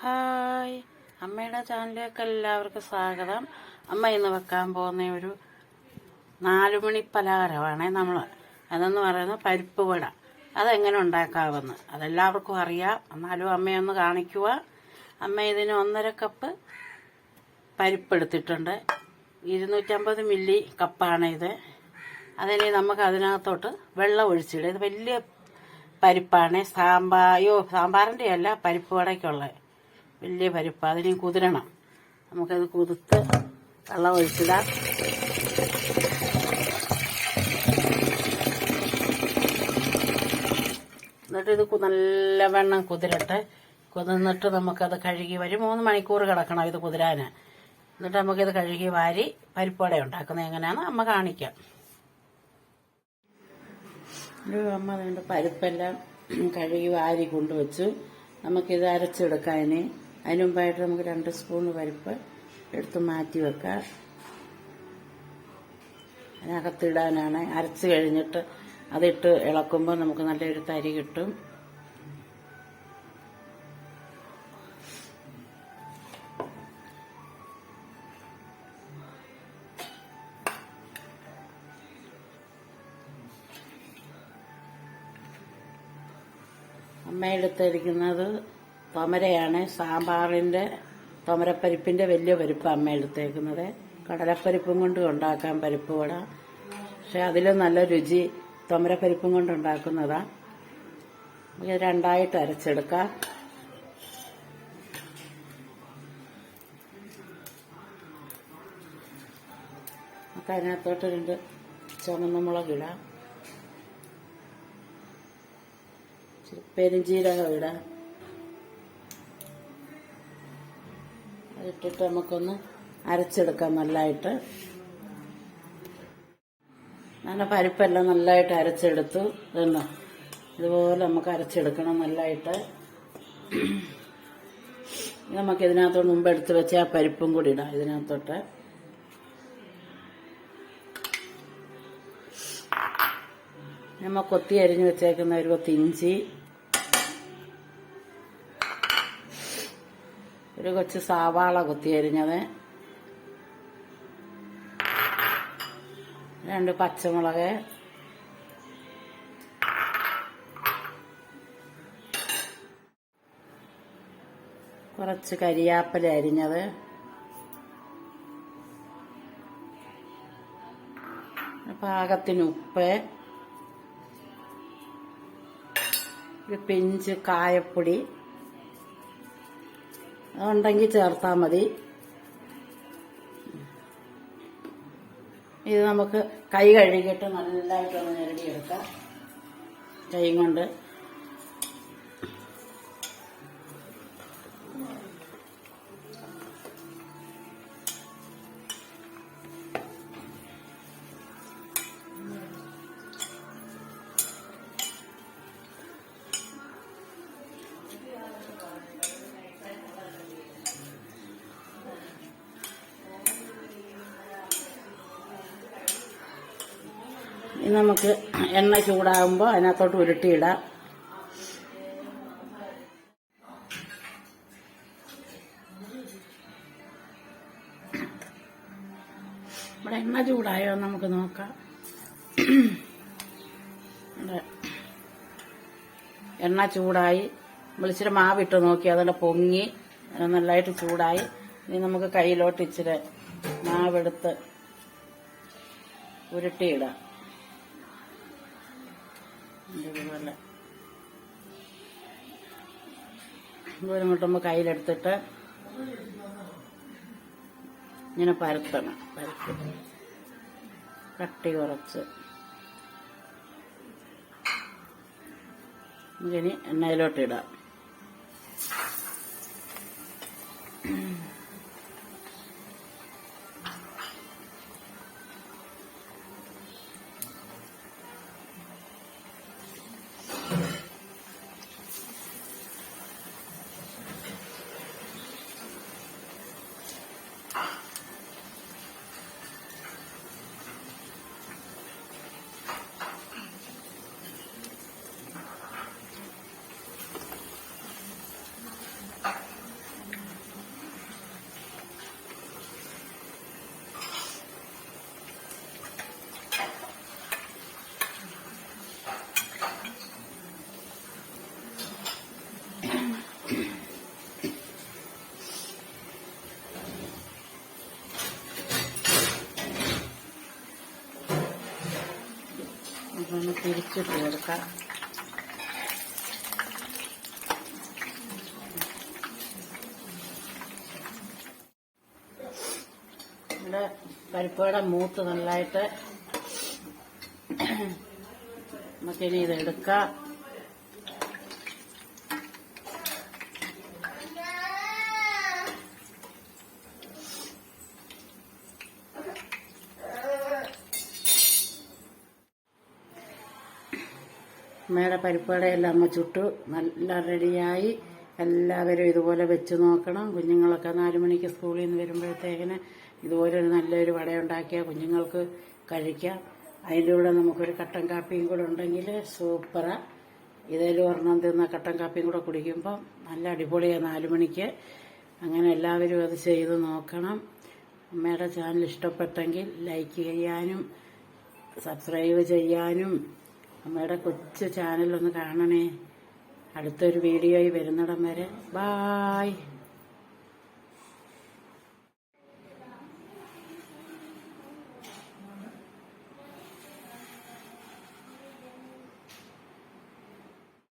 Hi, അമ്മയുടെ ചാനലിലേക്ക് എല്ലാവർക്കും സ്വാഗതം. അമ്മ ഇന്ന് വെക്കാൻ പോകുന്ന ഒരു 4 മണി പലഹാരമാണ് അതെന്ന് പറയുന്നത് പരിപ്പ് വട. അതെങ്ങനെ ഉണ്ടാക്കാമെന്ന് അതെല്ലാവർക്കും അറിയാം. എന്നാലും അമ്മയൊന്ന് കാണിക്കുക. അമ്മ ഇതിന് 1.5 കപ്പ് പരിപ്പ് എടുത്തിട്ടുണ്ട്. 250 മില്ലി കപ്പാണ് ഇത്. അതിന് നമുക്ക് അതിനകത്തോട്ട് വെള്ളം ഒഴിച്ചിടും. ഇത് വലിയ പരിപ്പാണ്. സാമ്പാറിൻ്റെ അല്ല, പരിപ്പ് വടയ്ക്കുള്ള വലിയ പരിപ്പ്. അതിന് കുതിരണം. നമുക്കത് കുതിർത്ത് വെള്ളം ഒഴിച്ചിടാം. എന്നിട്ട് ഇത് നല്ല വെണ്ണം കുതിർന്നിട്ട് നമുക്കത് കഴുകി 3 മണിക്കൂർ കിടക്കണം ഇത് കുതിരാൻ. എന്നിട്ട് നമുക്കിത് കഴുകി വാരി പരിപ്പുവട ഉണ്ടാക്കുന്നത് എങ്ങനെയാണെന്ന് അമ്മ കാണിക്കാം. അമ്മ വേണ്ട പരിപ്പെല്ലാം കഴുകി വാരി കൊണ്ടുവച്ചു. നമുക്കിത് അരച്ചെടുക്കാൻ. അതിന് മുമ്പായിട്ട് നമുക്ക് 2 സ്പൂൺ പരിപ്പ് എടുത്ത് മാറ്റി വെക്കാം. അതിനകത്തിടാനാണ്. അരച്ച് കഴിഞ്ഞിട്ട് അതിട്ട് ഇളക്കുമ്പോൾ നമുക്ക് നല്ലൊരു തരി കിട്ടും. അമ്മ എടുത്തിരിക്കുന്നത് തൊമരയാണ്. തൊമരപ്പരിപ്പിന്റെ വലിയ പരിപ്പ് അമ്മ എടുത്തേക്കുന്നത്. കടലപ്പരിപ്പും കൊണ്ട് ഉണ്ടാക്കാം പരിപ്പ് വട. പക്ഷെ അതിലും നല്ല രുചി തൊമരപ്പരിപ്പും കൊണ്ട് ഉണ്ടാക്കുന്നതാ. നമുക്ക് 2ആയിട്ട് അരച്ചെടുക്കാം. നമുക്ക് അതിനകത്തോട്ട് 2 ചുവന്ന മുളകിടാം. പെരുംജീരകം ഇടാം. അതിട്ടിട്ട് നമുക്കൊന്ന് അരച്ചെടുക്കാം നല്ലതായിട്ട്. ഞാൻ പരിപ്പെല്ലാം നല്ലതായിട്ട് അരച്ചെടുത്തു. ഇതുപോലെ നമുക്ക് അരച്ചെടുക്കണം നല്ലതായിട്ട്. നമുക്ക് ഇതിനകത്തോട്ട് മുമ്പ് എടുത്ത് വെച്ച ആ പരിപ്പും കൂടി ഇടാം ഇതിനകത്തോട്ട്. നമ്മൾ കൊത്തി അരിഞ്ഞ് വെച്ചേക്കുന്ന ഒരു കൊത്തി ഇഞ്ചി, ഒരു കൊച്ചു സവാള കൊത്തി അരിഞ്ഞത്, 2 പച്ചമുളക്, കുറച്ച് കരിയാപ്പില അരിഞ്ഞത്, പാകത്തിന് ഉപ്പ്, ഒരു പിഞ്ച് കായപ്പൊടി അതുണ്ടെങ്കിൽ ചേർത്താൽ മതി. ഇത് നമുക്ക് കൈ കഴുകിയിട്ട് നല്ലതായിട്ടൊന്ന് ഞെരടിയെടുക്കാം കൈ കൊണ്ട്. ഇനി നമുക്ക് എണ്ണ ചൂടാകുമ്പോൾ അതിനകത്തോട്ട് ഉരുട്ടിയിടാം. ഇവിടെ എണ്ണ ചൂടായോ നമുക്ക് നോക്കാം. എണ്ണ ചൂടായി. ഇച്ചിരി മാവിട്ട് നോക്കി അതിൻ്റെ പൊങ്ങി നല്ലതായിട്ട് ചൂടായി. ഇനി നമുക്ക് കയ്യിലോട്ട് ഇച്ചിരി മാവെടുത്ത് ഉരുട്ടിയിടാം. ഇതുപോലെ ഇങ്ങോട്ടുമ്പോൾ കയ്യിലെടുത്തിട്ട് ഇങ്ങനെ പരത്തണം. കട്ടി കുറച്ച് നമുക്കിനി എണ്ണയിലോട്ടിടാം. ഒന്ന് തിരിച്ചിട്ട് കൊടുക്കാം. ഇവിടെ പരിപ്പുവട മൂത്ത് നല്ലതായിട്ട് നമുക്കിനി ഇതെടുക്കാം. അമ്മയുടെ പരിപ്പുവടയെല്ലാം അമ്മ ചുട്ടു നല്ല റെഡിയായി. എല്ലാവരും ഇതുപോലെ വെച്ച് നോക്കണം. കുഞ്ഞുങ്ങളൊക്കെ 4 മണിക്ക് സ്കൂളിൽ നിന്ന് വരുമ്പോഴത്തേക്കിന് ഇതുപോലെ നല്ലൊരു വട ഉണ്ടാക്കിയാൽ കുഞ്ഞുങ്ങൾക്ക് കഴിക്കാം. അതിൻ്റെ കൂടെ നമുക്കൊരു കട്ടൻ കാപ്പിയും കൂടെ ഉണ്ടെങ്കിൽ സൂപ്പറാ. ഇതേലും ഒരെണ്ണം തിന്ന കട്ടൻ കാപ്പിയും കൂടെ കുടിക്കുമ്പോൾ നല്ല അടിപൊളിയാണ് 4 മണിക്ക്. അങ്ങനെ എല്ലാവരും അത് ചെയ്ത് നോക്കണം. അമ്മയുടെ ചാനൽ ഇഷ്ടപ്പെട്ടെങ്കിൽ ലൈക്ക് ചെയ്യാനും സബ്സ്ക്രൈബ് ചെയ്യാനും അമ്മയുടെ കൊച്ചു ചാനലൊന്ന് കാണണേ. അടുത്തൊരു വീഡിയോയിൽ വരുന്നിടം വരെ ബായ്.